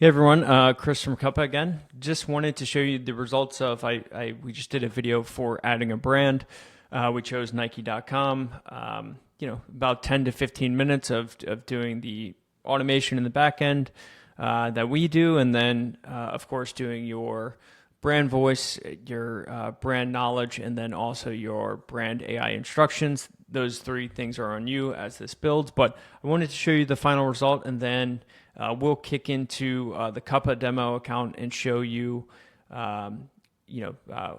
Hey everyone, Chris from Cuppa again. Just wanted to show you the results of we just did a video for adding a brand. We chose Nike.com. About 10 to 15 minutes of doing the automation in the back end that we do, and then of course doing your brand voice, your brand knowledge, and then also your brand AI instructions. Those three things are on you as this builds, but I wanted to show you the final result, and then we'll kick into the Cuppa demo account and show you,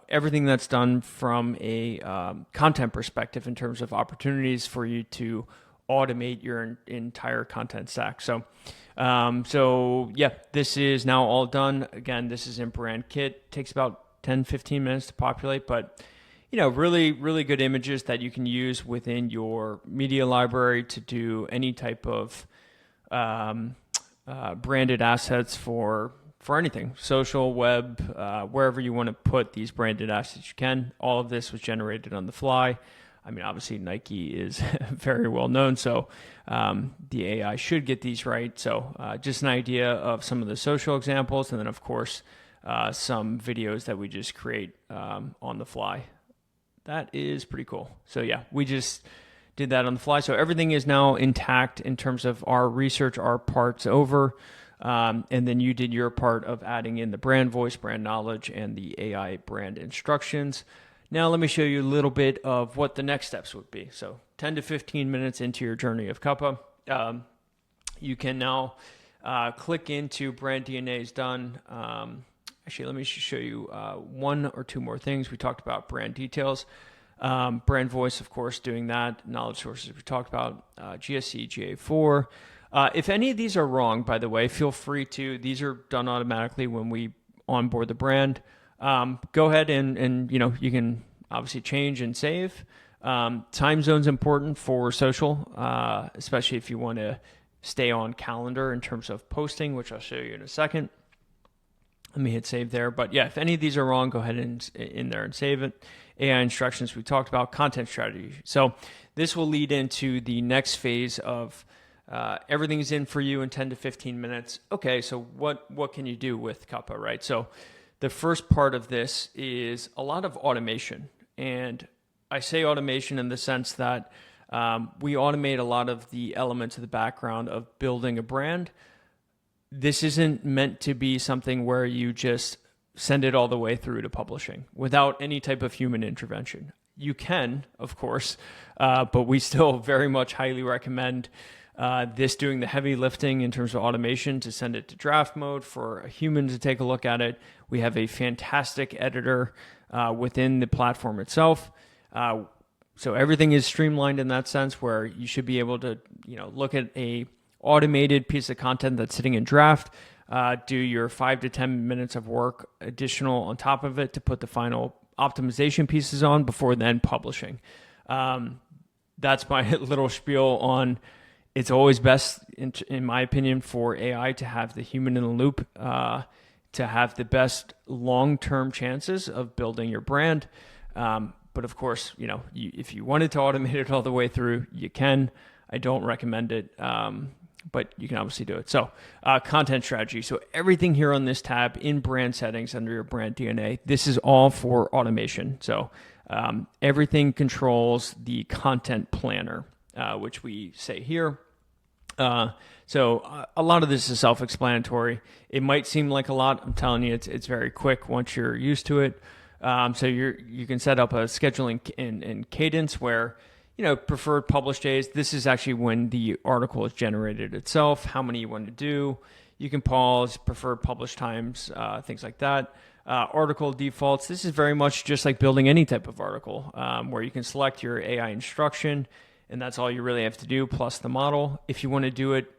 everything that's done from a content perspective in terms of opportunities for you to automate your entire content stack. So yeah, this is now all done. Again, this is in Brand Kit. Takes about 10-15 minutes to populate, but really, really good images that you can use within your media library to do any type of branded assets for anything, social, web, wherever you want to put these branded assets, you can. All of this was generated on the fly. I mean, obviously Nike is very well known, so the AI should get these right. So just an idea of some of the social examples, and then of course some videos that we just create on the fly. That is pretty cool. So yeah, we just did that on the fly. So everything is now intact in terms of our research, our part's over. And then you did your part of adding in the brand voice, brand knowledge, and the AI brand instructions. Now let me show you a little bit of what the next steps would be. So 10 to 15 minutes into your journey of Cuppa, you can now click into Brand DNA is done. Actually, let me show you one or two more things. We talked about brand details. Brand voice, of course, doing that. Knowledge sources we talked about. GSC, GA4. If any of these are wrong, by the way, feel free to, these are done automatically when we onboard the brand. Go ahead and you can obviously change and save. Time zone's important for social, especially if you want to stay on calendar in terms of posting, which I'll show you in a second. Let me hit save there. But yeah, if any of these are wrong, go ahead and in there and save it. AI instructions we talked about, content strategy. So this will lead into the next phase of everything's in for you in 10 to 15 minutes. Okay, so what can you do with Cuppa, right? So the first part of this is a lot of automation. And I say automation in the sense that we automate a lot of the elements of the background of building a brand. This isn't meant to be something where you just send it all the way through to publishing without any type of human intervention. You can, of course, but we still very much highly recommend this doing the heavy lifting in terms of automation to send it to draft mode for a human to take a look at it. We have a fantastic editor within the platform itself. So everything is streamlined in that sense where you should be able to, look at a automated piece of content that's sitting in draft, do your 5 to 10 minutes of work additional on top of it to put the final optimization pieces on before then publishing. That's my little spiel on it's always best, in my opinion, for AI to have the human in the loop, to have the best long-term chances of building your brand. But of course, if you wanted to automate it all the way through, you can. I don't recommend it. But you can obviously do it. So content strategy. So everything here on this tab in brand settings under your brand DNA, this is all for automation. So everything controls the content planner, which we say here. So a lot of this is self-explanatory. It might seem like a lot. I'm telling you, it's very quick once you're used to it. So you can set up a scheduling and cadence where preferred publish days. This is actually when the article is generated itself, how many you want to do. You can pause, preferred publish times, things like that. Article defaults. This is very much just like building any type of article where you can select your AI instruction, and that's all you really have to do, plus the model. If you want to do it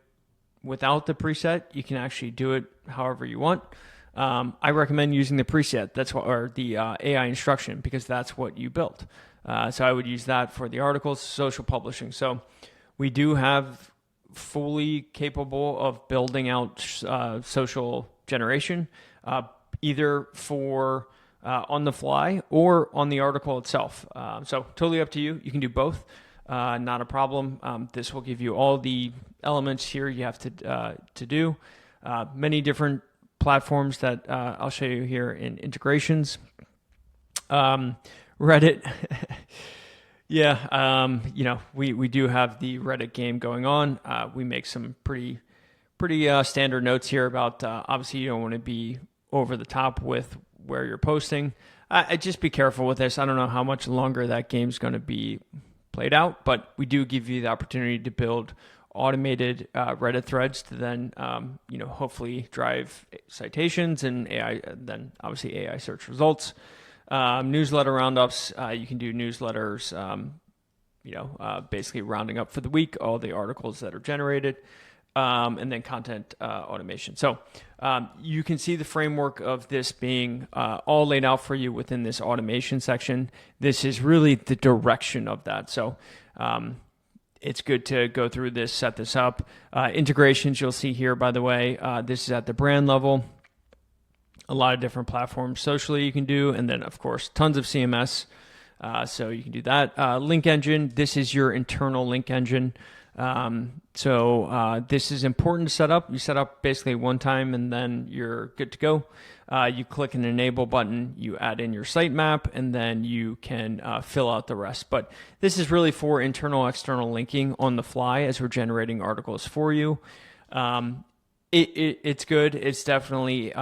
without the preset, you can actually do it however you want. I recommend using the preset, or the AI instruction, because that's what you built. So I would use that for the articles, social publishing. So we do have fully capable of building out social generation, either for on the fly or on the article itself. So totally up to you. You can do both. Not a problem. This will give you all the elements here you have to do. Many different platforms that I'll show you here in integrations. Reddit. Yeah, we do have the Reddit game going on. We make some pretty standard notes here about obviously you don't want to be over the top with where you're posting. I just be careful with this. I don't know how much longer that game's going to be played out, but we do give you the opportunity to build automated Reddit threads to then hopefully drive citations and AI, then obviously AI search results. Newsletter roundups, you can do newsletters, basically rounding up for the week all the articles that are generated, and then content automation. So you can see the framework of this being all laid out for you within this automation section. This is really the direction of that. So it's good to go through this, set this up. Integrations you'll see here, by the way, this is at the brand level. A lot of different platforms socially you can do, and then of course tons of CMS, so you can do that. Link engine, this is your internal link engine. This is important to set up. You set up basically one time and then you're good to go. You click an enable button, you add in your sitemap, and then you can fill out the rest. But this is really for internal, external linking on the fly as we're generating articles for you. It's good. It's definitely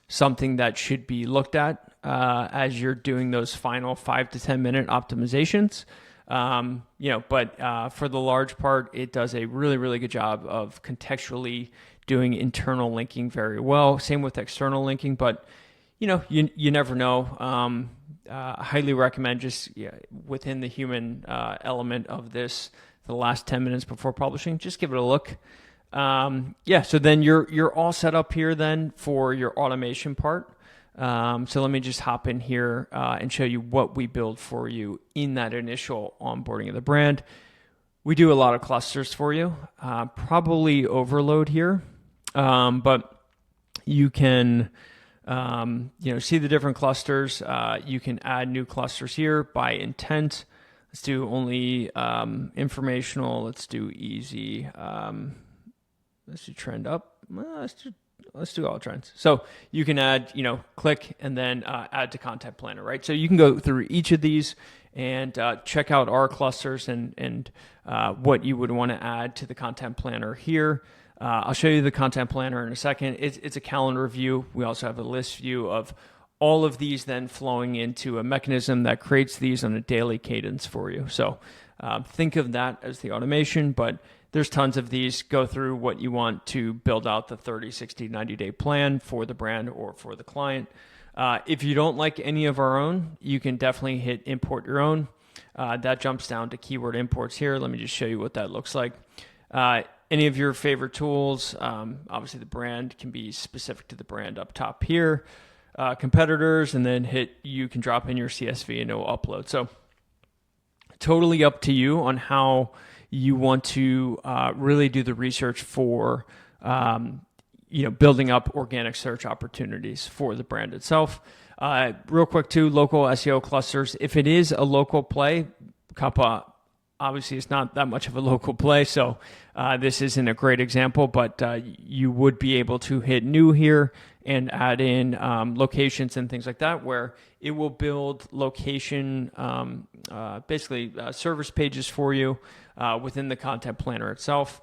something that should be looked at as you're doing those final 5 to 10 minute optimizations. But for the large part, it does a really, really good job of contextually doing internal linking very well. Same with external linking, but you never know. I highly recommend just within the human element of this, the last 10 minutes before publishing, just give it a look. So then you're all set up here then for your automation part. So let me just hop in here and show you what we build for you in that initial onboarding of the brand. We do a lot of clusters for you, probably overload here, but you can see the different clusters. You can add new clusters here by intent. Let's do only informational. Let's do easy. Let's do trend up. Let's do all trends. So you can add, click and then add to content planner, right? So you can go through each of these and check out our clusters and what you would want to add to the content planner here. I'll show you the content planner in a second. It's a calendar view. We also have a list view of all of these then flowing into a mechanism that creates these on a daily cadence for you. So think of that as the automation, but there's tons of these. Go through what you want to build out the 30, 60, 90-day plan for the brand or for the client. If you don't like any of our own, you can definitely hit import your own. That jumps down to keyword imports here. Let me just show you what that looks like. Any of your favorite tools, obviously the brand can be specific to the brand up top here. Competitors, and then you can drop in your CSV and it will upload. So totally up to you on how you want to really do the research for building up organic search opportunities for the brand itself. Real quick too, local SEO clusters. If it is a local play, Cuppa obviously it's not that much of a local play, so this isn't a great example, but you would be able to hit new here and add in locations and things like that, where it will build location, service pages for you within the content planner itself.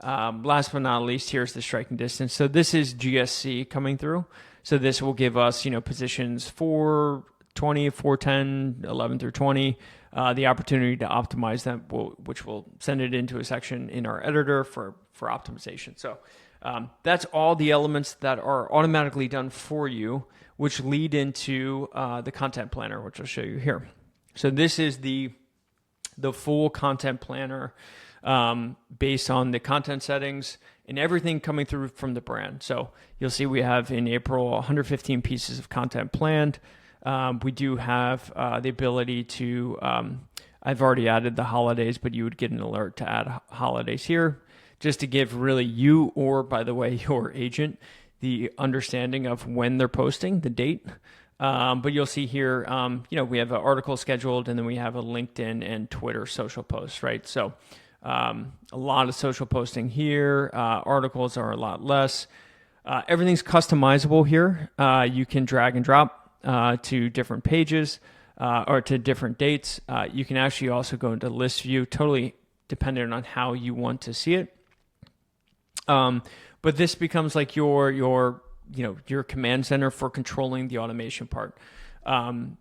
Last but not least, here's the striking distance. So this is GSC coming through. So this will give us, positions 420, 410, 11 through 20, the opportunity to optimize them, which will send it into a section in our editor for optimization. So that's all the elements that are automatically done for you, which lead into the content planner, which I'll show you here. So this is the full content planner based on the content settings and everything coming through from the brand. So you'll see we have in April 115 pieces of content planned. We do have the ability to, I've already added the holidays, but you would get an alert to add holidays here, just to give really you, or by the way, your agent, the understanding of when they're posting, the date. But you'll see here, we have an article scheduled, and then we have a LinkedIn and Twitter social post, right? So A lot of social posting here. Articles are a lot less. Everything's customizable here. You can drag and drop to different pages or to different dates. You can actually also go into list view, totally dependent on how you want to see it. But this becomes like your command center for controlling the automation part. A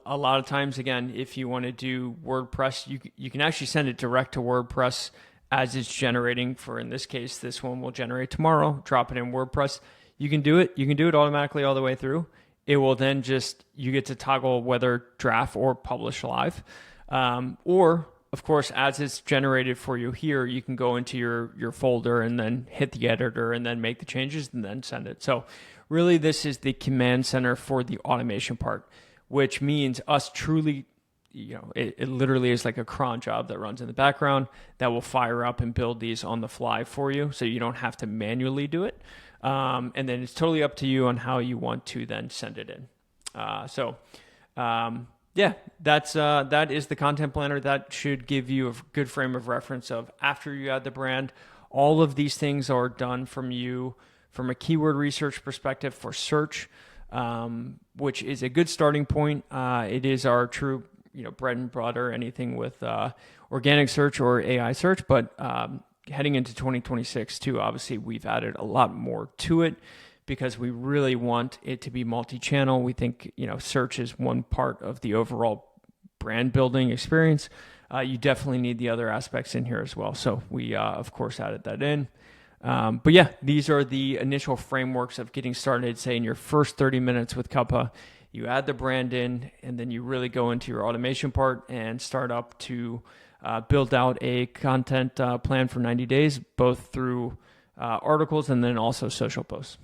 lot of times, again, if you want to do WordPress, you can actually send it direct to WordPress as it's generating. For in this case, this one will generate tomorrow. Drop it in WordPress. You can do it. You can do it automatically all the way through. It will then you get to toggle whether draft or publish live, or of course, as it's generated for you here, you can go into your folder and then hit the editor and then make the changes and then send it. So really, this is the command center for the automation part, which means us truly, it literally is like a cron job that runs in the background that will fire up and build these on the fly for you. So you don't have to manually do it. And then it's totally up to you on how you want to then send it in. Yeah, that is the content planner. That should give you a good frame of reference of after you add the brand. All of these things are done from a keyword research perspective for search, which is a good starting point. It is our true, bread and butter, anything with organic search or AI search. But heading into 2026 too, obviously we've added a lot more to it, because we really want it to be multi-channel. We think, search is one part of the overall brand building experience. You definitely need the other aspects in here as well. So we, of course, added that in. But yeah, these are the initial frameworks of getting started. Say in your first 30 minutes with Cuppa, you add the brand in, and then you really go into your automation part and start up to build out a content plan for 90 days, both through articles and then also social posts.